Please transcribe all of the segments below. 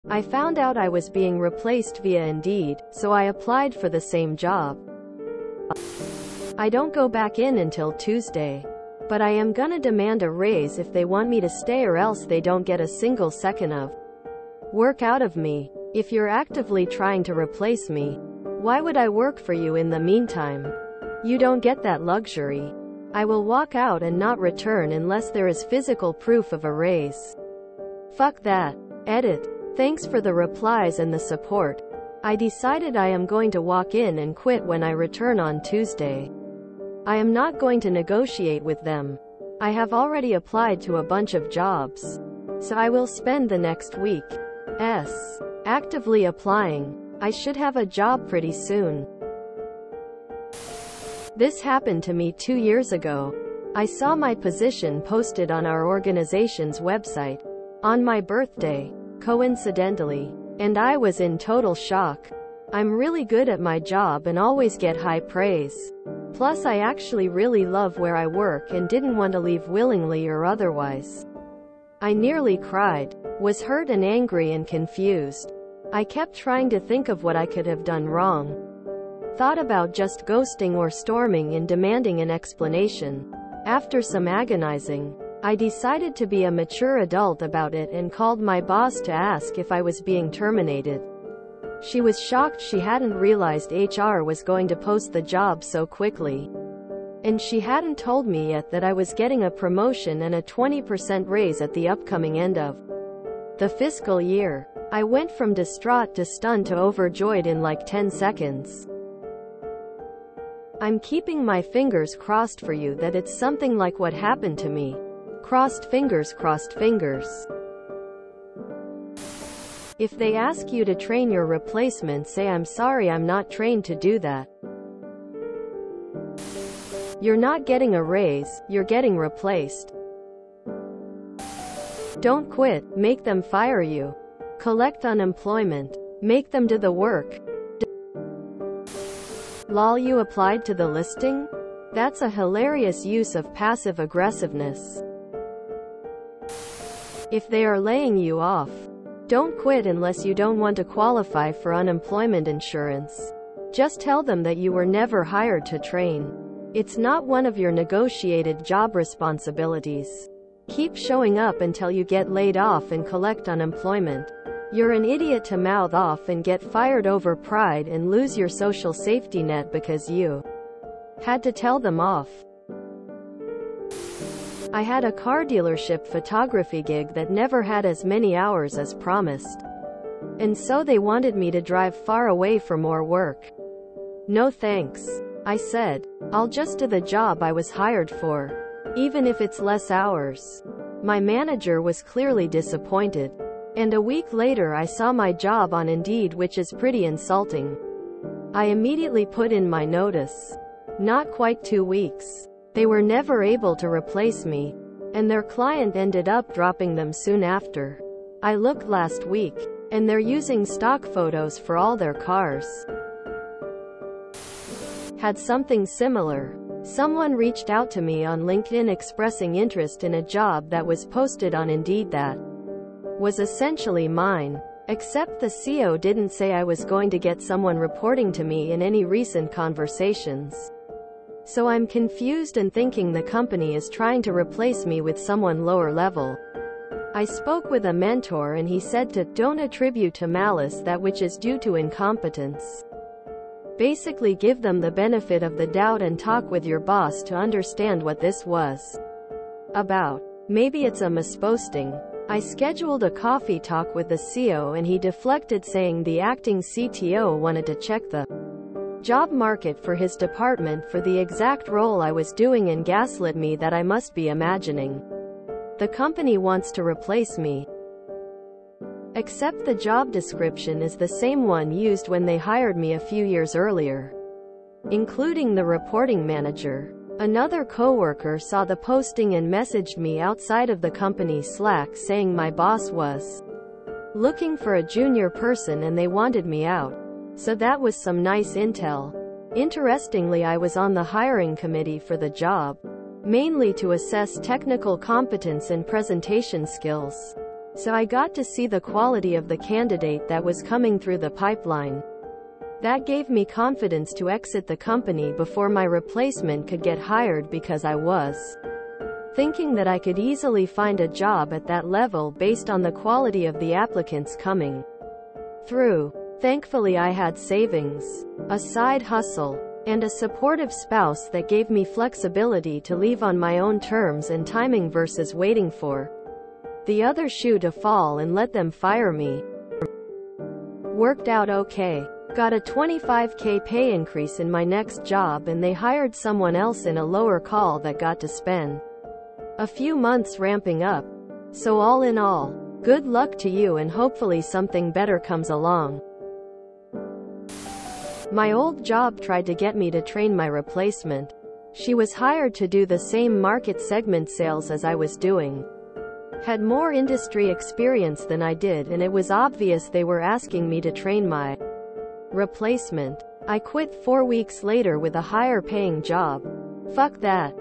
I found out I was being replaced via Indeed, so I applied for the same job. I don't go back in until Tuesday. But I am gonna demand a raise if they want me to stay, or else they don't get a single second of work out of me. If you're actively trying to replace me, why would I work for you in the meantime? You don't get that luxury. I will walk out and not return unless there is physical proof of a raise. Fuck that. Edit. Thanks for the replies and the support. I decided I am going to walk in and quit when I return on Tuesday. I am not going to negotiate with them. I have already applied to a bunch of jobs. So I will spend the next week actively applying. I should have a job pretty soon. This happened to me 2 years ago. I saw my position posted on our organization's website on my birthday, coincidentally, and I was in total shock. I'm really good at my job and always get high praise. Plus I actually really love where I work and didn't want to leave willingly or otherwise. I nearly cried, was hurt and angry and confused. I kept trying to think of what I could have done wrong. Thought about just ghosting or storming and demanding an explanation. After some agonizing, I decided to be a mature adult about it and called my boss to ask if I was being terminated. She was shocked. She hadn't realized HR was going to post the job so quickly. And she hadn't told me yet that I was getting a promotion and a 20% raise at the upcoming end of the fiscal year. I went from distraught to stunned to overjoyed in like 10 seconds. I'm keeping my fingers crossed for you that it's something like what happened to me. Crossed fingers, crossed fingers. If they ask you to train your replacement, say, I'm sorry, I'm not trained to do that. You're not getting a raise, you're getting replaced. Don't quit, make them fire you. Collect unemployment. Make them do the work. Lol, you applied to the listing? That's a hilarious use of passive aggressiveness. If they are laying you off, don't quit unless you don't want to qualify for unemployment insurance. Just tell them that you were never hired to train. It's not one of your negotiated job responsibilities. Keep showing up until you get laid off and collect unemployment. You're an idiot to mouth off and get fired over pride and lose your social safety net because you had to tell them off. I had a car dealership photography gig that never had as many hours as promised. And so they wanted me to drive far away for more work. No thanks. I said, I'll just do the job I was hired for, even if it's less hours. My manager was clearly disappointed. And a week later I saw my job on Indeed, which is pretty insulting. I immediately put in my notice. Not quite 2 weeks. They were never able to replace me, and their client ended up dropping them soon after. I looked last week, and they're using stock photos for all their cars. Had something similar. Someone reached out to me on LinkedIn expressing interest in a job that was posted on Indeed that was essentially mine. Except the CEO didn't say I was going to get someone reporting to me in any recent conversations. So I'm confused and thinking the company is trying to replace me with someone lower level. I spoke with a mentor and he said to don't attribute to malice that which is due to incompetence. Basically give them the benefit of the doubt and talk with your boss to understand what this was about. Maybe it's a misposting. I scheduled a coffee talk with the CEO and he deflected, saying the acting CTO wanted to check the job market for his department for the exact role I was doing and gaslit me that I must be imagining the company wants to replace me. Except the job description is the same one used when they hired me a few years earlier, including the reporting manager. Another coworker saw the posting and messaged me outside of the company Slack saying my boss was looking for a junior person and they wanted me out. So that was some nice intel. Interestingly, I was on the hiring committee for the job, mainly to assess technical competence and presentation skills. So I got to see the quality of the candidate that was coming through the pipeline. That gave me confidence to exit the company before my replacement could get hired, because I was thinking that I could easily find a job at that level based on the quality of the applicants coming through. Thankfully, I had savings, a side hustle, and a supportive spouse that gave me flexibility to leave on my own terms and timing versus waiting for the other shoe to fall and let them fire me. Worked out okay. Got a $25K pay increase in my next job, and they hired someone else in a lower call that got to spend a few months ramping up. So all in all, good luck to you, and hopefully something better comes along. My old job tried to get me to train my replacement. She was hired to do the same market segment sales as I was doing. Had more industry experience than I did, and it was obvious they were asking me to train my replacement. I quit 4 weeks later with a higher paying job. Fuck that.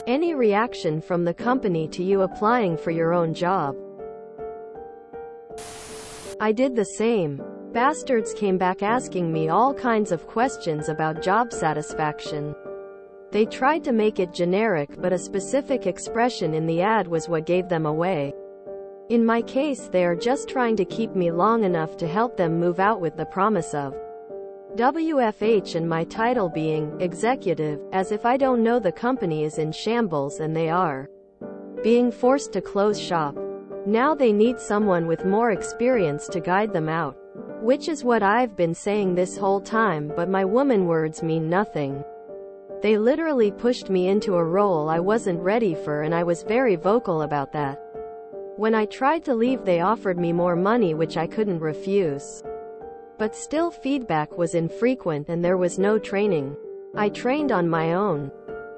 Any reaction from the company to you applying for your own job? I did the same. Bastards came back asking me all kinds of questions about job satisfaction. They tried to make it generic, but a specific expression in the ad was what gave them away. In my case, they are just trying to keep me long enough to help them move out with the promise of WFH and my title being executive, as if I don't know the company is in shambles and they are being forced to close shop. Now they need someone with more experience to guide them out. Which is what I've been saying this whole time, but my woman words mean nothing. They literally pushed me into a role I wasn't ready for, and I was very vocal about that. When I tried to leave, they offered me more money, which I couldn't refuse. But still, feedback was infrequent and there was no training. I trained on my own.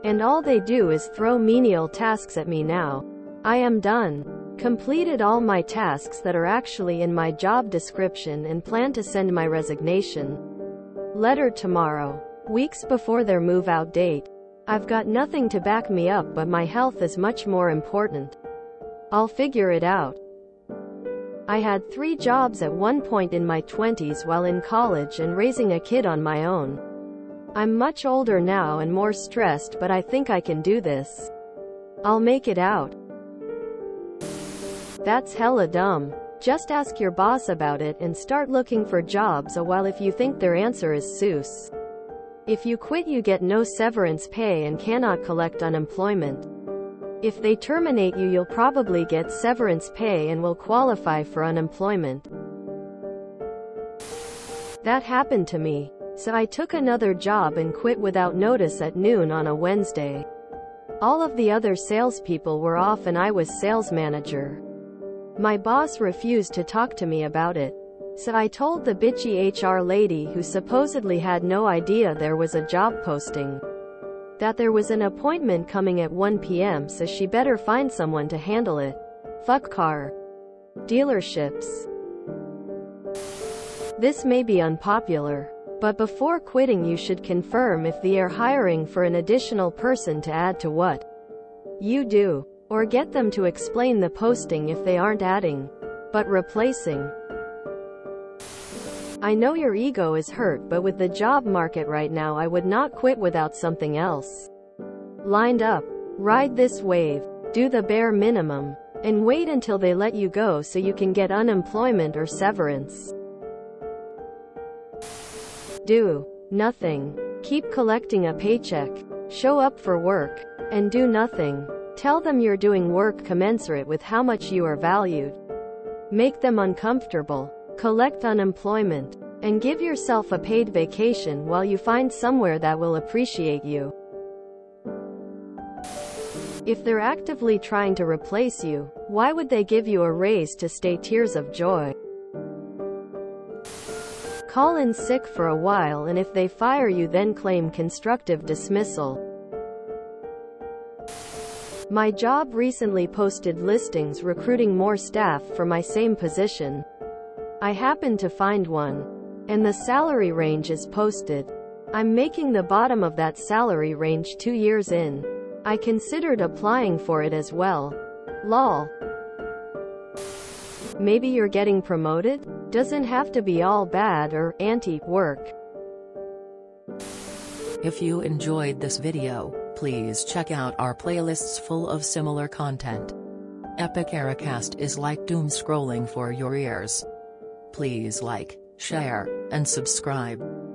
And all they do is throw menial tasks at me now. I am done. Completed all my tasks that are actually in my job description and plan to send my resignation letter tomorrow, weeks before their move-out date. I've got nothing to back me up, but my health is much more important. I'll figure it out. I had 3 jobs at one point in my 20s while in college and raising a kid on my own. I'm much older now and more stressed, but I think I can do this. I'll make it out. That's hella dumb. Just ask your boss about it and start looking for jobs a while if you think their answer is Seuss. If you quit, you get no severance pay and cannot collect unemployment. If they terminate you, you'll probably get severance pay and will qualify for unemployment. That happened to me. So I took another job and quit without notice at noon on a Wednesday. All of the other salespeople were off and I was sales manager. My boss refused to talk to me about it. So I told the bitchy HR lady, who supposedly had no idea there was a job posting, that there was an appointment coming at 1 p.m. so she better find someone to handle it. Fuck car dealerships. This may be unpopular, but before quitting you should confirm if they are hiring for an additional person to add to what you do. Or get them to explain the posting if they aren't adding, but replacing. I know your ego is hurt, but with the job market right now, I would not quit without something else lined up. Ride this wave, do the bare minimum, and wait until they let you go so you can get unemployment or severance. Do nothing. Keep collecting a paycheck. Show up for work, and do nothing. Tell them you're doing work commensurate with how much you are valued. Make them uncomfortable. Collect unemployment. And give yourself a paid vacation while you find somewhere that will appreciate you. If they're actively trying to replace you, why would they give you a raise to stay tears of joy? Call in sick for a while, and if they fire you, then claim constructive dismissal. My job recently posted listings recruiting more staff for my same position. I happened to find one, and the salary range is posted. I'm making the bottom of that salary range 2 years in. I considered applying for it as well. Lol. Maybe you're getting promoted? Doesn't have to be all bad or anti-work. If you enjoyed this video, please check out our playlists full of similar content. Epic Ericast is like doom scrolling for your ears. Please like, share, and subscribe.